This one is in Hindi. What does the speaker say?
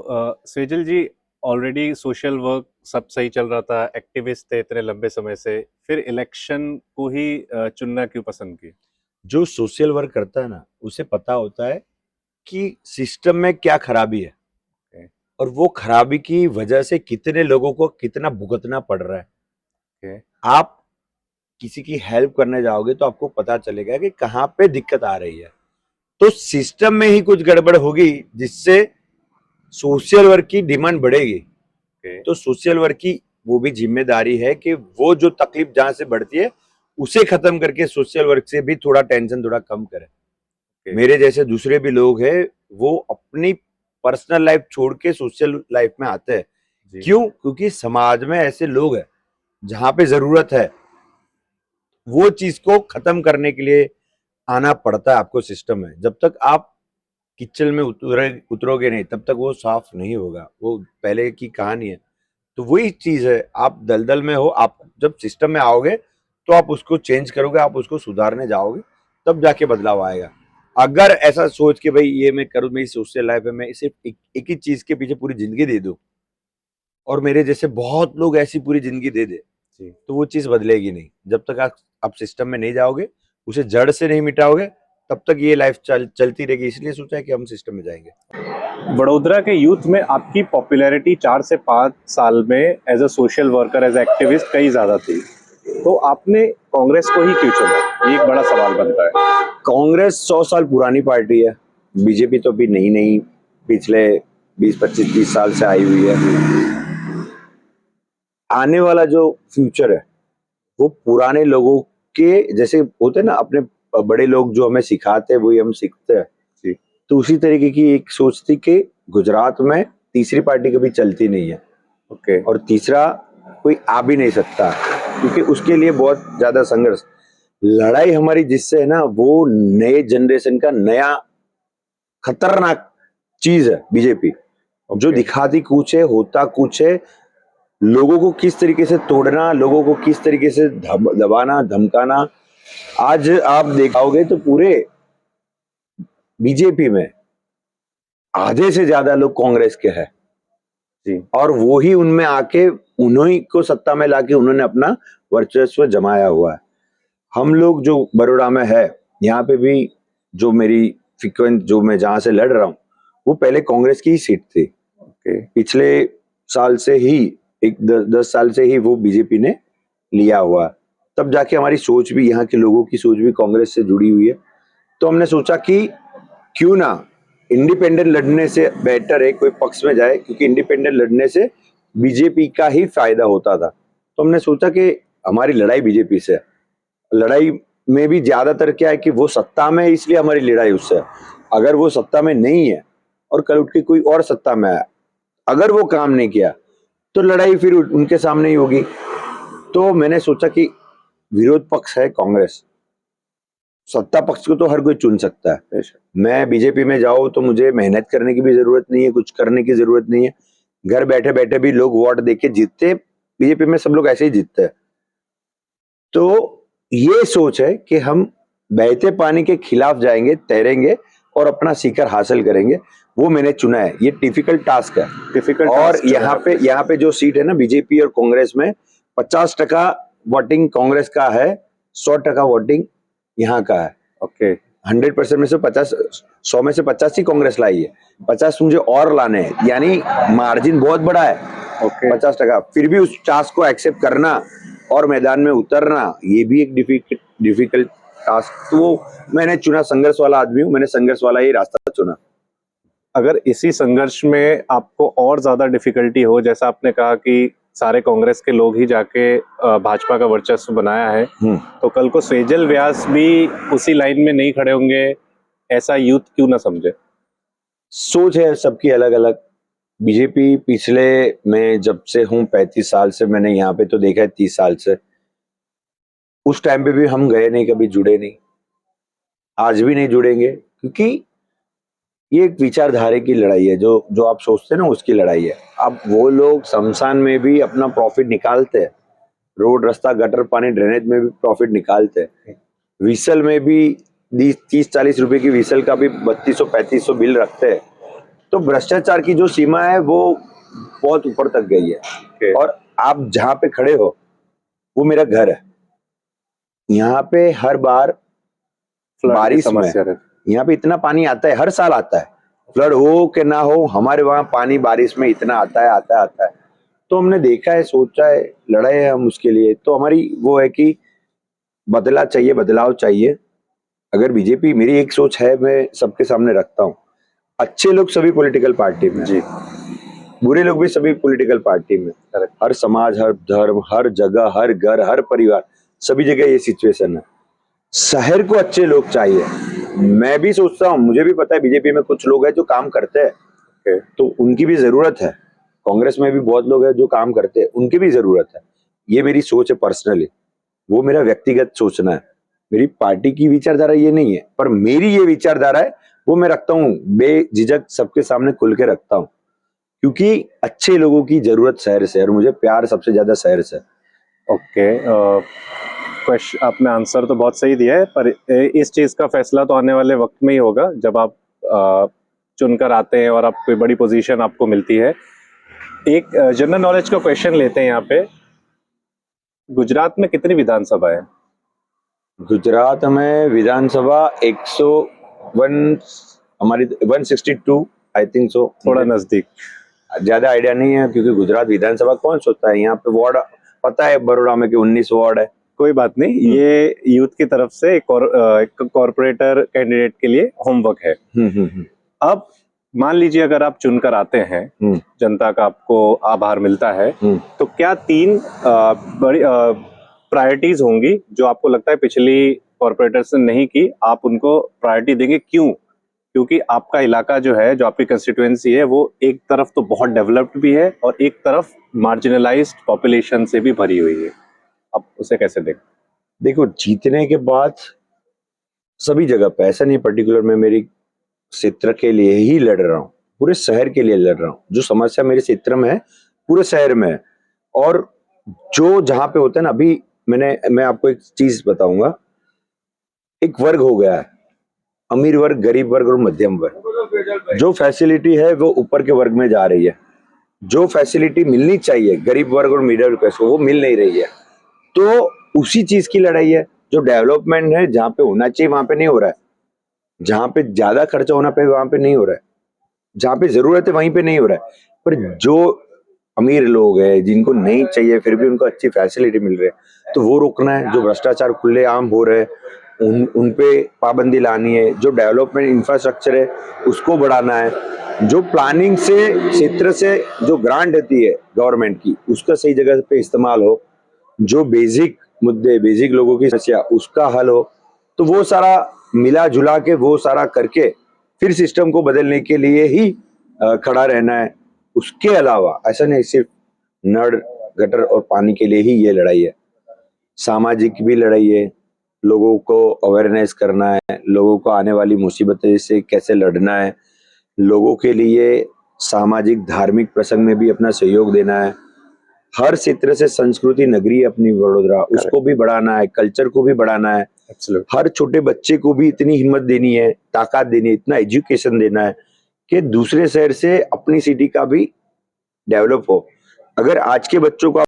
सेजल जी, ऑलरेडी सोशल वर्क सब सही चल रहा था, एक्टिविस्ट थे इतने लंबे समय से, फिर इलेक्शन को ही चुनना क्यों पसंद की? जो सोशल वर्क करता है ना, उसे पता होता है कि सिस्टम में क्या खराबी है ओके। और वो खराबी की वजह से कितने लोगों को कितना भुगतना पड़ रहा है। ओके। आप किसी की हेल्प करने जाओगे तो आपको पता चलेगा कि कहाँ पे दिक्कत आ रही है। तो सिस्टम में ही कुछ गड़बड़ होगी जिससे सोशल वर्क की डिमांड बढ़ेगी। ओके। तो सोशल वर्क की वो भी जिम्मेदारी है कि वो जो तकलीफ जहां से बढ़ती है उसे खत्म करके सोशल वर्क से भी थोड़ा टेंशन थोड़ा कम करे। ओके। मेरे जैसे दूसरे भी लोग हैं, वो अपनी पर्सनल लाइफ छोड़ के सोशल लाइफ में आते हैं। जी। क्यों? क्योंकि समाज में ऐसे लोग हैं जहां पे जरूरत है, वो चीज को खत्म करने के लिए आना पड़ता है आपको सिस्टम में। जब तक आप किचन में उतरोगे नहीं, तब तक वो साफ नहीं होगा। वो पहले की कहानी है। तो वही चीज है, आप दलदल में हो, आप जब सिस्टम में आओगे तो आप उसको चेंज करोगे, आप उसको सुधारने जाओगे, तब जाके बदलाव आएगा। अगर ऐसा सोच के भाई ये मैं करूँ, मेरी सोशल लाइफ है, मैं सिर्फ एक ही चीज के पीछे पूरी जिंदगी दे दूं और मेरे जैसे बहुत लोग ऐसी पूरी जिंदगी दे दे, जी। तो वो चीज बदलेगी नहीं। जब तक आप सिस्टम में नहीं जाओगे, उसे जड़ से नहीं मिटाओगे, तब तक ये लाइफ चलती रहेगी। इसलिए सोचा है कि हम सिस्टम में जाएंगे। वडोदरा के यूथ में आपकी पॉपुलैरिटी 4 से 5 साल में as a social worker, as activist कई ज्यादा थी, तो आपने कांग्रेस को ही क्यों चुना? ये एक बड़ा सवाल बनता है। कांग्रेस 100 साल पुरानी पार्टी है। बीजेपी तो अभी नई नई पिछले 20 25 30 साल से आई हुई है। आने वाला जो फ्यूचर है वो पुराने लोगों के जैसे होते हैं ना, अपने बड़े लोग जो हमें सिखाते हैं वही हम सीखते हैं। जी। तो उसी तरीके की एक सोच थी कि गुजरात में तीसरी पार्टी कभी चलती नहीं है ओके। और तीसरा कोई आ भी नहीं सकता, क्योंकि उसके लिए बहुत ज्यादा संघर्ष, लड़ाई हमारी जिससे है ना, वो नए जनरेशन का नया खतरनाक चीज है बीजेपी। जो ओके। दिखाती कुछ है, होता कुछ है। लोगों को किस तरीके से तोड़ना, लोगों को किस तरीके से दबाना धमकाना। आज आप देखोगे तो पूरे बीजेपी में आधे से ज्यादा लोग कांग्रेस के हैं जी। और वो ही उनमें आके उन्हीं को सत्ता में लाके उन्होंने अपना वर्चस्व जमाया हुआ है। हम लोग जो बड़ोड़ा में है, यहाँ पे भी जो मेरी फ्रीक्वेंट जो मैं जहां से लड़ रहा हूँ, वो पहले कांग्रेस की ही सीट थी। ओके। पिछले साल से ही, एक 10 साल से ही वो बीजेपी ने लिया हुआ है। तब जाके हमारी सोच भी, यहाँ के लोगों की सोच भी कांग्रेस से जुड़ी हुई है। तो हमने सोचा कि क्यों ना इंडिपेंडेंट लड़ने से बेटर है कोई पक्ष में जाए, क्योंकि इंडिपेंडेंट लड़ने से बीजेपी का ही फायदा होता था। तो हमने सोचा कि हमारी लड़ाई बीजेपी से है। लड़ाई में भी ज्यादातर क्या है कि वो सत्ता में है, इसलिए हमारी लड़ाई उससे है। अगर वो सत्ता में नहीं है और कल उठ के कोई और सत्ता में आया, अगर वो काम नहीं किया, तो लड़ाई फिर उनके सामने ही होगी। तो मैंने सोचा कि विरोध पक्ष है कांग्रेस, सत्ता पक्ष को तो हर कोई चुन सकता है। बेशक। मैं बीजेपी में जाऊं तो मुझे मेहनत करने की भी जरूरत नहीं है, कुछ करने की जरूरत नहीं है। घर बैठे बैठे भी लोग वोट देके जीतते। बीजेपी में सब लोग ऐसे ही जीतते हैं। तो ये सोच है कि हम बहते पानी के खिलाफ जाएंगे, तैरेंगे और अपना शिखर हासिल करेंगे। वो मैंने चुना है। ये डिफिकल्ट टास्क है। डिफिकल्ट और टास्क है। यहाँ पे जो सीट है ना बीजेपी और कांग्रेस में, 50% वोटिंग कांग्रेस का है, 100% वोटिंग यहाँ का है। ओके। 100% में से 50, 100 में से 50 ही कांग्रेस लाई है। 50 मुझे और लाने हैं, यानी मार्जिन बहुत बड़ा है। ओके। 50%, फिर भी उस टास्क को एक्सेप्ट करना और मैदान में उतरना, ये भी एक डिफिकल्ट टास्क। तो मैंने चुना, संघर्ष वाला आदमी हूँ, मैंने संघर्ष वाला ही रास्ता चुना। अगर इसी संघर्ष में आपको और ज्यादा डिफिकल्टी हो, जैसा आपने कहा कि सारे कांग्रेस के लोग ही जाके भाजपा का वर्चस्व बनाया है, तो कल को सेजल व्यास भी उसी लाइन में नहीं खड़े होंगे, ऐसा यूथ क्यों ना समझे? सोच है सबकी अलग अलग। बीजेपी पिछले, मैं जब से हूँ 35 साल से, मैंने यहाँ पे तो देखा है 30 साल से। उस टाइम पे भी हम गए नहीं, कभी जुड़े नहीं, आज भी नहीं जुड़ेंगे, क्योंकि ये एक विचारधारा की लड़ाई है। जो जो आप सोचते हैं ना, उसकी लड़ाई है। अब वो लोग शमशान में भी अपना प्रॉफिट निकालते हैं, रोड रास्ता गटर पानी ड्रेनेज में भी प्रॉफिट निकालते हैं, विसल में भी 30 40 रुपए की विसल का भी 3200 3500 बिल रखते हैं। तो भ्रष्टाचार की जो सीमा है वो बहुत ऊपर तक गई है। Okay. और आप जहां पे खड़े हो वो मेरा घर है। यहाँ पे हर बार फ्लड की बारिश में समस्या रहती यहाँ पे इतना पानी आता है, हर साल आता है, फ्लड हो कि ना हो, हमारे वहां पानी बारिश में इतना आता है। तो हमने देखा है, सोचा है, लड़े हैं हम उसके लिए। तो हमारी वो है कि बदलाव चाहिए। अगर बीजेपी, मेरी एक सोच है, मैं सबके सामने रखता हूँ, अच्छे लोग सभी पॉलिटिकल पार्टी में, जी, बुरे लोग भी सभी पॉलिटिकल पार्टी में, Correct. हर समाज, हर धर्म, हर जगह, हर घर, हर परिवार, सभी जगह ये सिचुएशन है। शहर को अच्छे लोग चाहिए। मैं भी सोचता हूँ, मुझे भी पता है बीजेपी में कुछ लोग हैं जो काम करते हैं, Okay. तो उनकी भी जरूरत है। कांग्रेस में भी बहुत लोग हैं जो काम करते हैं, उनकी भी जरूरत है। ये मेरी सोच है पर्सनली, वो मेरा व्यक्तिगत सोचना है। मेरी पार्टी की विचारधारा ये नहीं है, पर मेरी ये विचारधारा है, वो मैं रखता हूँ, बेझिझक सबके सामने खुल के रखता हूँ, क्योंकि अच्छे लोगों की जरूरत शहर से है और मुझे प्यार सबसे ज्यादा शहर से। ओके, क्वेश्चन आपने आंसर तो बहुत सही दिया है, पर इस चीज का फैसला तो आने वाले वक्त में ही होगा, जब आप चुनकर आते हैं और आप कोई बड़ी पोजीशन आपको मिलती है। एक जनरल नॉलेज का क्वेश्चन लेते हैं यहाँ पे। गुजरात में कितनी विधानसभा है? गुजरात में विधानसभा 101, हमारी 162 आई थिंक सो। थोड़ा नजदीक। ज्यादा आइडिया नहीं है, क्योंकि गुजरात विधानसभा कौन सोचता है। यहाँ पे वार्ड पता है बड़ोड़ा में कि 19 वार्ड है। कोई बात नहीं, ये यूथ की तरफ से एक कॉर्पोरेटर कैंडिडेट के लिए होमवर्क है। अब मान लीजिए अगर आप चुनकर आते हैं, जनता का आपको आभार मिलता है, तो क्या 3 बड़ी प्रायोरिटीज होंगी जो आपको लगता है पिछली कॉर्पोरेटर्स ने नहीं की, आप उनको प्रायोरिटी देंगे? क्यों? क्योंकि आपका इलाका जो है, जो आपकी कंस्टिट्यूएंसी है, वो एक तरफ तो बहुत डेवलप्ड भी है और एक तरफ मार्जिनलाइज्ड पॉपुलेशन से भी भरी हुई है। आप उसे कैसे देखते? देखो, जीतने के बाद सभी जगह पे, ऐसा नहीं पर्टिकुलर मैं मेरी क्षेत्र के लिए ही लड़ रहा हूँ, पूरे शहर के लिए लड़ रहा हूँ। जो समस्या मेरे क्षेत्र में है पूरे शहर में है। और जो जहां पे होता है ना, अभी मैं आपको एक चीज बताऊंगा। एक वर्ग हो गया है, अमीर वर्ग, गरीब वर्ग और मध्यम वर्ग। जो फैसिलिटी है वो ऊपर के वर्ग में जा रही है, जो फैसिलिटी मिलनी चाहिए गरीब वर्ग और मिडिल क्लास को, वो मिल नहीं रही है। तो उसी चीज की लड़ाई है। जो डेवलपमेंट है जहां पे होना चाहिए वहां पे नहीं हो रहा है, जहां पे ज्यादा खर्चा होना पे वहां पे नहीं हो रहा है, जहां पे जरूरत है वहीं पे नहीं हो रहा है। पर जो अमीर लोग हैं जिनको नहीं चाहिए फिर भी उनको अच्छी फैसिलिटी मिल रही है, तो वो रोकना है। जो भ्रष्टाचार खुलेआम हो रहे हैं उन पे पाबंदी लानी है। जो डेवलपमेंट इंफ्रास्ट्रक्चर है उसको बढ़ाना है। जो प्लानिंग से क्षेत्र से जो ग्रांट होती है गवर्नमेंट की, उसका सही जगह पे इस्तेमाल हो। जो बेसिक मुद्दे, बेसिक लोगों की समस्या, उसका हल हो। तो वो सारा मिला जुला के, वो सारा करके फिर सिस्टम को बदलने के लिए ही खड़ा रहना है। उसके अलावा ऐसा नहीं सिर्फ नल गटर और पानी के लिए ही ये लड़ाई है, सामाजिक भी लड़ाई है। लोगों को अवेयरनेस करना है, लोगों को आने वाली मुसीबतें से कैसे लड़ना है, लोगों के लिए सामाजिक धार्मिक प्रसंग में भी अपना सहयोग देना है। हर क्षेत्र से संस्कृति नगरी अपनी वडोदरा, उसको भी बढ़ाना है, कल्चर को भी बढ़ाना है। हर छोटे बच्चे को भी इतनी हिम्मत देनी है, ताकत देनी है, इतना एजुकेशन देना है कि दूसरे शहर से अपनी सिटी का भी डेवलप हो। अगर आज के बच्चों को